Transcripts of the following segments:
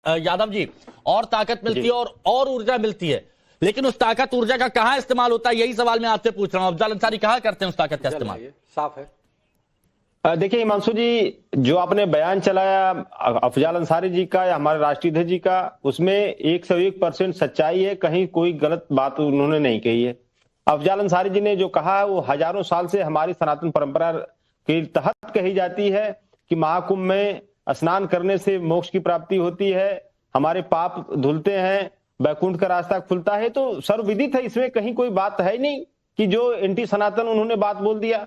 यादव जी, और ताकत मिलती है और ऊर्जा मिलती है, लेकिन उस ताकत ऊर्जा का कहां इस्तेमाल होता है, यही सवाल मैं आपसे पूछ रहा हूं। अफजल अंसारी कहां करते हैं उस ताकत का इस्तेमाल? साफ है। देखिए हिमांशु जी, जो आपने बयान चलाया अफजल अंसारी जी का या हमारे राष्ट्रीय अध्यक्ष जी का, उसमें 101% सच्चाई है, कहीं कोई गलत बात उन्होंने नहीं कही है। अफजल अंसारी जी ने जो कहा वो हजारों साल से हमारी सनातन परंपरा के तहत कही जाती है कि महाकुंभ में स्नान करने से मोक्ष की प्राप्ति होती है, हमारे पाप धुलते हैं, वैकुंठ का रास्ता खुलता है। तो सर्वविदित है, इसमें कहीं कोई बात है नहीं कि जो एंटी सनातन उन्होंने बात बोल दिया।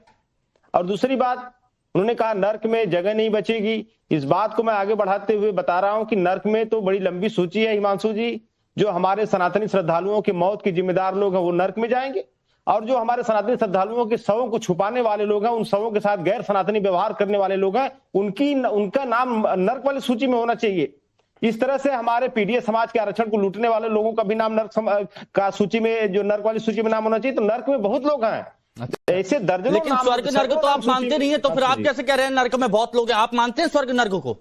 और दूसरी बात, उन्होंने कहा नर्क में जगह नहीं बचेगी। इस बात को मैं आगे बढ़ाते हुए बता रहा हूं कि नर्क में तो बड़ी लंबी सूची है हिमांशु जी। जो हमारे सनातनी श्रद्धालुओं की मौत के जिम्मेदार लोग हैं वो नर्क में जाएंगे, और जो हमारे सनातनी श्रद्धालुओं के शवों को छुपाने वाले लोग हैं, उन शवों के साथ गैर सनातनी व्यवहार करने वाले लोग हैं, उनका नाम नर्क वाली सूची में होना चाहिए। इस तरह से हमारे पीडीए समाज के आरक्षण को लूटने वाले लोगों का भी नाम नर्क का सूची में, जो नर्क वाली सूची में नाम होना चाहिए। तो नर्क में बहुत लोग हैं, ऐसे दर्जनों। लेकिन स्वर्ग नर्क तो आप मानते नहीं है, तो फिर आप कैसे कह रहे हैं नर्क में बहुत लोग हैं? आप मानते हैं स्वर्ग नर्क को?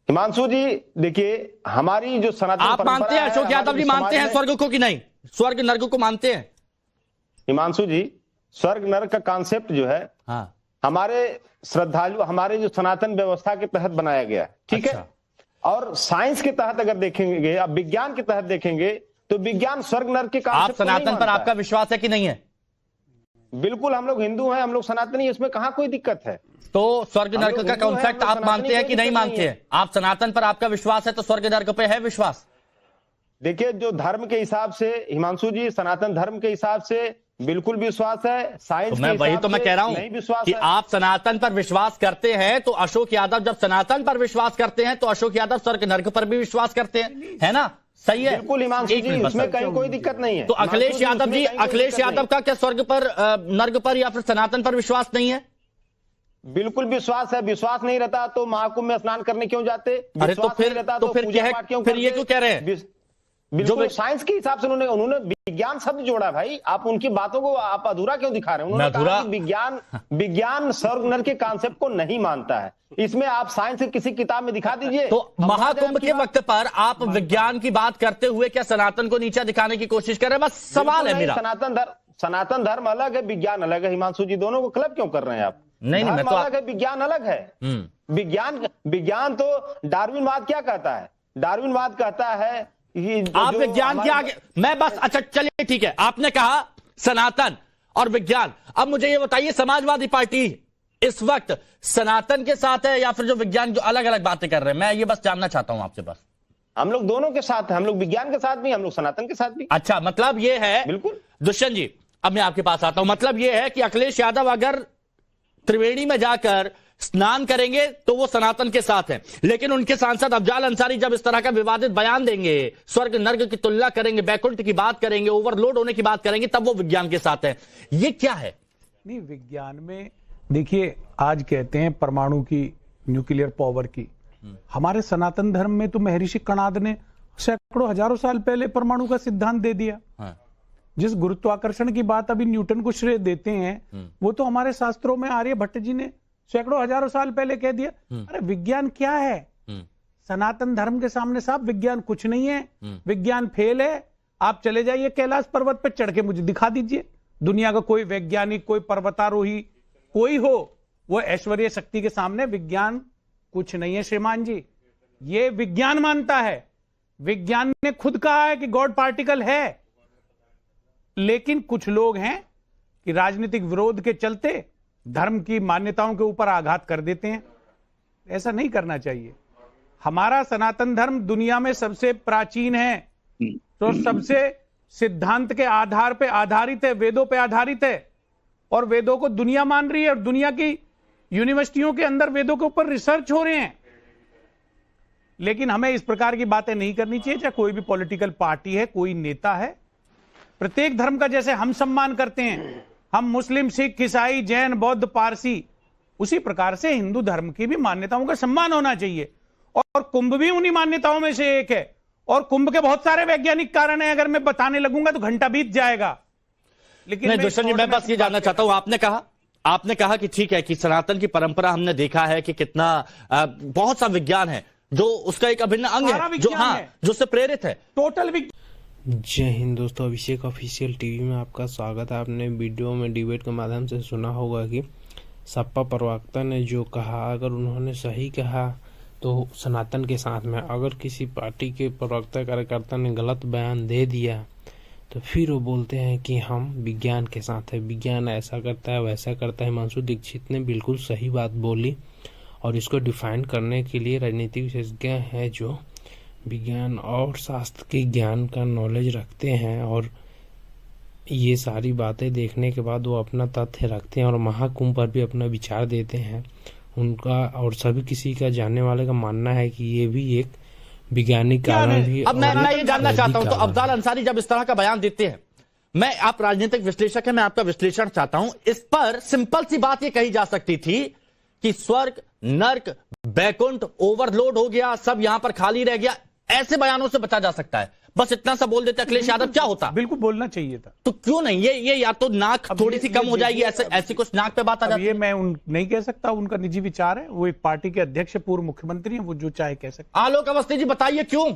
हिमांशु जी देखिए, हमारी जो सनातन आप मानते हैं, अशोक यादव जी मानते हैं स्वर्ग को कि नहीं? स्वर्ग नर्क को मानते हैं हिमांशु जी? स्वर्ग नर्क का कॉन्सेप्ट जो है, हाँ, हमारे श्रद्धालु, हमारे जो सनातन व्यवस्था के तहत बनाया गया, ठीक है। और साइंस के तहत अगर देखेंगे, अब विज्ञान के तहत देखेंगे, तो विज्ञान स्वर्ग नर्क के आप सनातन पर आपका विश्वास है कि नहीं है? बिल्कुल, हम लोग हिंदू हैं, हम लोग सनातनी, इसमें कहां कोई दिक्कत है। तो स्वर्ग नर्क का कॉन्सेप्ट आप मानते हैं कि नहीं मानते हैं? आप सनातन पर आपका विश्वास है, तो स्वर्ग नर्क पे है विश्वास? देखिए, जो धर्म के हिसाब से हिमांशु जी, सनातन धर्म के हिसाब से बिल्कुल विश्वास है। साइंस मैं वही तो मैं कह रहा हूं कि आप सनातन पर विश्वास करते हैं, तो अशोक यादव जब सनातन पर विश्वास करते हैं तो अशोक यादव स्वर्ग नर्क पर भी विश्वास करते हैं, है ना? सही है, बिल्कुल हिमांशु जी, उसमें कहीं कोई दिक्कत नहीं है। तो अखिलेश यादव जी, अखिलेश यादव का क्या स्वर्ग पर, नर्क पर या फिर सनातन पर विश्वास नहीं है? बिल्कुल विश्वास है। विश्वास नहीं रहता तो महाकुंभ में स्नान करने क्यों जाते? अरे तो फिर ये क्यों कह रहे हैं? जो साइंस के हिसाब से उन्होंने विज्ञान शब्द जोड़ा। भाई, आप उनकी बातों को आप अधूरा क्यों दिखा रहे हैं? उन्होंने कहा कि विज्ञान स्वर्ग नर्क के कॉन्सेप्ट को नहीं मानता है। इसमें आप साइंस की किसी किताब में दिखा दीजिए। तो महाकुंभ के वक्त पर आप विज्ञान की बात करते हुए क्या सनातन को नीचा दिखाने की कोशिश कर रहे हैं? बस सवाल है मेरा। सनातन धर्म अलग है, विज्ञान अलग है हिमांशु जी, दोनों को क्लब क्यों कर रहे हैं आप? नहीं, मैं तो अलग है, विज्ञान अलग है। विज्ञान तो डार्विनवाद क्या कहता है? डार्विनवाद कहता है आप विज्ञान के आगे, मैं बस, अच्छा चलिए ठीक है, आपने कहा सनातन और विज्ञान। अब मुझे ये बताइए, समाजवादी पार्टी इस वक्त सनातन के साथ है या फिर जो विज्ञान, जो अलग अलग बातें कर रहे हैं? मैं ये बस जानना चाहता हूं आपसे। बस हम लोग दोनों के साथ हैं, हम लोग विज्ञान के साथ भी, हम लोग सनातन के साथ भी। अच्छा, मतलब ये है, बिल्कुल दुष्यंत जी, अब मैं आपके पास आता हूं। मतलब ये है कि अखिलेश यादव अगर त्रिवेणी में जाकर स्नान करेंगे तो वो सनातन के साथ हैं, लेकिन उनके सांसद अफजल अंसारी जब इस तरह का विवादित बयान देंगे, स्वर्ग नर्क की तुलना करेंगे, बैकुंठ की बात करेंगे, ओवरलोड होने की बात करेंगे, तब वो विज्ञान के साथ है। ये क्या है? नहीं, विज्ञान में देखिए, आज कहते हैं परमाणु की, न्यूक्लियर पावर की। हमारे सनातन धर्म में तो महर्षि कणाद ने सैकड़ों हजारों साल पहले परमाणु का सिद्धांत दे दिया। जिस गुरुत्वाकर्षण की बात अभी न्यूटन को श्रेय देते हैं, वो तो हमारे शास्त्रों में आर्यभट्ट जी ने सैकड़ों हजारों साल पहले कह दिया। अरे विज्ञान क्या है? सनातन धर्म के सामने साहब विज्ञान कुछ नहीं है। विज्ञान फेल है। आप चले जाइए कैलाश पर्वत पर चढ़ के मुझे दिखा दीजिए, दुनिया का कोई वैज्ञानिक, कोई पर्वतारोही कोई हो, वो ऐश्वर्य शक्ति के सामने विज्ञान कुछ नहीं है। श्रीमान जी, ये विज्ञान मानता है, विज्ञान ने खुद कहा है कि गॉड पार्टिकल है, लेकिन कुछ लोग हैं कि राजनीतिक विरोध के चलते धर्म की मान्यताओं के ऊपर आघात कर देते हैं। ऐसा नहीं करना चाहिए। हमारा सनातन धर्म दुनिया में सबसे प्राचीन है, तो सबसे सिद्धांत के आधार पे आधारित है, वेदों पे आधारित है, और वेदों को दुनिया मान रही है, और दुनिया की यूनिवर्सिटियों के अंदर वेदों के ऊपर रिसर्च हो रहे हैं। लेकिन हमें इस प्रकार की बातें नहीं करनी चाहिए, चाहे कोई भी पॉलिटिकल पार्टी है, कोई नेता है। प्रत्येक धर्म का जैसे हम सम्मान करते हैं, हम मुस्लिम, सिख, ईसाई, जैन, बौद्ध, पारसी, उसी प्रकार से हिंदू धर्म की भी मान्यताओं का सम्मान होना चाहिए। और कुंभ भी उन्हीं मान्यताओं में से एक है। और कुंभ के बहुत सारे वैज्ञानिक कारण हैं, अगर मैं बताने लगूंगा तो घंटा बीत जाएगा। लेकिन मैं बस ये जानना चाहता हूं, आपने कहा कि ठीक है कि सनातन की परंपरा हमने देखा है कि कितना बहुत सा विज्ञान है, जो उसका एक अभिन्न अंग सारा है, जो विज्ञान हाँ है। जो उससे प्रेरित है। टोटल जय हिंद दोस्तों, अभिषेक ऑफिशियल टीवी में आपका स्वागत है। आपने वीडियो में डिबेट के माध्यम से सुना होगा कि सपा प्रवक्ता ने जो कहा, अगर उन्होंने सही कहा तो सनातन के साथ में, अगर किसी पार्टी के प्रवक्ता कार्यकर्ता ने गलत बयान दे दिया तो फिर वो बोलते हैं कि हम विज्ञान के साथ है, विज्ञान ऐसा करता है वैसा करता है। हिमांशु दीक्षित ने बिल्कुल सही बात बोली और इसको डिफाइन करने के लिए राजनीतिक विशेषज्ञ हैं जो विज्ञान और शास्त्र के ज्ञान का नॉलेज रखते हैं, और ये सारी बातें देखने के बाद वो अपना तथ्य रखते हैं और महाकुंभ पर भी अपना विचार देते हैं। उनका और सभी किसी का जानने वाले का मानना है कि ये भी एक वैज्ञानिक कारण भी। अब मैं ये जानना चाहता हूं, तो अफजाल अंसारी जब इस तरह का बयान देते हैं, आप राजनीतिक विश्लेषक हैं, मैं आपका विश्लेषण चाहता हूं। इस पर सिंपल सी बात ये कही जा सकती थी कि स्वर्ग, नर्क, बैकुंठ ओवरलोड हो गया, सब यहां पर खाली रह गया, ऐसे बयानों से बचा जा सकता है। बस इतना सा बोल देते अखिलेश यादव, क्या होता? बिल्कुल बोलना चाहिए था। तो क्यों नहीं? ये या तो नाक थोड़ी सी कम हो जाएगी, ऐसी कुछ नाक पे बात आ जाती है। ये मैं नहीं कह सकता, उनका निजी विचार है। वो एक पार्टी के अध्यक्ष, पूर्व मुख्यमंत्री हैं, वो जो चाहे कह सकते। आलोक अवस्थी जी बताइए क्यों,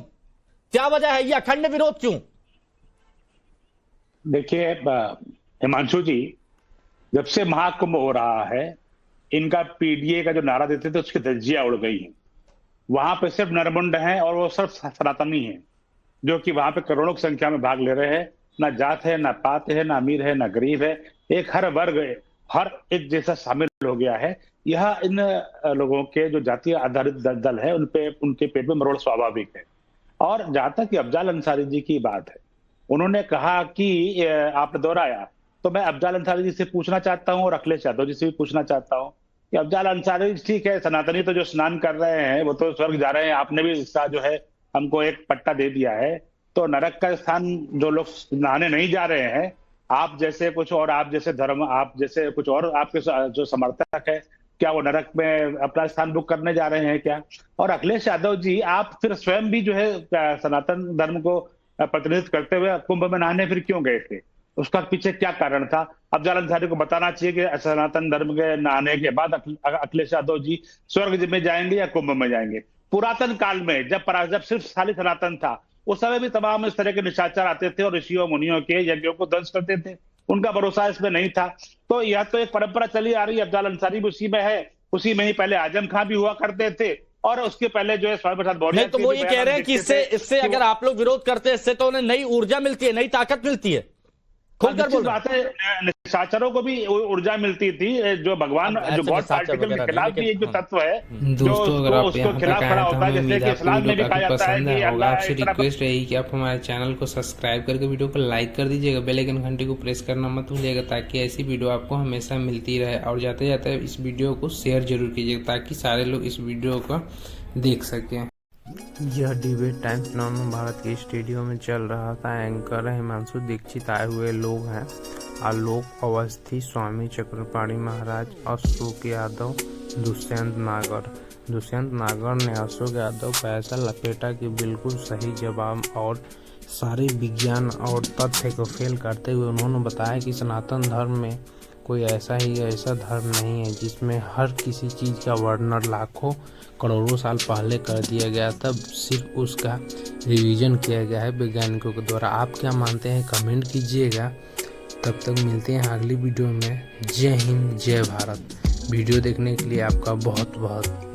क्या वजह है, ये अखंड विरोध क्यों? देखिए हिमांशु जी, जब से महाकुंभ हो रहा है, इनका पीडीए का जो नारा देते थे उसकी धज्जियां उड़ गई हैं। वहां पे सिर्फ नरमुंड हैं और वो सिर्फ सनातनी हैं, जो कि वहां पे करोड़ों की संख्या में भाग ले रहे हैं। ना जात है, ना पात है, ना अमीर है, ना गरीब है, एक हर वर्ग, हर एक जैसा शामिल हो गया है। यह इन लोगों के जो जातीय आधारित दल है, उनके पेट में मरोड़ स्वाभाविक है। और जहां तक अफजाल अंसारी जी की बात है, उन्होंने कहा कि आपने दोहराया, तो मैं अफजाल अंसारी जी से पूछना चाहता हूं और अखिलेश यादव जी से भी पूछना चाहता हूं कि अफजाल अंसारी ठीक है, सनातनी तो जो स्नान कर रहे हैं वो तो स्वर्ग जा रहे हैं, आपने भी इसका जो है हमको एक पट्टा दे दिया है। तो नरक का स्थान जो लोग नहाने नहीं जा रहे हैं, आप जैसे कुछ और, आप जैसे धर्म, आप जैसे कुछ और आपके जो समर्थक है, क्या वो नरक में अपना स्थान बुक करने जा रहे हैं क्या? और अखिलेश यादव जी, आप फिर स्वयं भी जो है सनातन धर्म को प्रतिनिधित्व करते हुए कुंभ में नहाने फिर क्यों गए थे? उसका पीछे क्या कारण था? अफजाल अंसारी को बताना चाहिए कि सनातन धर्म के नहाने के बाद अखिलेश यादव जी स्वर्ग में जाएंगे या कुंभ में जाएंगे। पुरातन काल में जब सिर्फ खाली सनातन था, उस समय भी तमाम इस तरह के निशाचर आते थे और ऋषियों मुनियों के यज्ञों को ध्वंस करते थे, उनका भरोसा इसमें नहीं था। तो यह तो एक परंपरा चली आ रही है, अफजाल अंसारी भी उसी में है। उसी में ही पहले आजम खां भी हुआ करते थे और उसके पहले जो है स्वामी प्रसाद मौर्य। तो वो ये कह रहे हैं कि इससे अगर आप लोग विरोध करते हैं, इससे तो उन्हें नई ऊर्जा मिलती है, नई ताकत मिलती है। खुलकर बोल बात है, निशाचरों को भी ऊर्जा मिलती थी, जो भगवान, जो गॉड पार्टिकल के खिलाफ भी एक जो तत्व है, दोस्तों अगर आप यहाँ तक आए तो हमें उम्मीद है आपको वीडियो काफी पसंद है होगा। आपसे रिक्वेस्ट रहेगी कि आप हमारे चैनल को सब्सक्राइब करके वीडियो को लाइक कर दीजिएगा, बेल आइकन घंटी को प्रेस करना मत भूलिएगा, ताकि ऐसी वीडियो आपको हमेशा मिलती रहे। और जाते जाते इस वीडियो को शेयर जरूर कीजिएगा ताकि सारे लोग इस वीडियो को देख सकें। यह डिबेट टाइम्स नव भारत के स्टूडियो में चल रहा था। एंकर हिमांशु दीक्षित, आए हुए लोग हैं आलोक अवस्थी, स्वामी चक्रपाणी महाराज, अशोक यादव, दुष्यंत नागर ने अशोक यादव पर ऐसा लपेटा कि बिल्कुल सही जवाब और सारे विज्ञान और तथ्य को फेल करते हुए उन्होंने बताया कि सनातन धर्म में कोई ऐसा धर्म नहीं है जिसमें हर किसी चीज़ का वर्णन लाखों करोड़ों साल पहले कर दिया गया, तब सिर्फ उसका रिवीजन किया गया है वैज्ञानिकों के द्वारा। आप क्या मानते हैं कमेंट कीजिएगा। तब तक मिलते हैं अगली वीडियो में। जय हिंद, जय भारत। वीडियो देखने के लिए आपका बहुत बहुत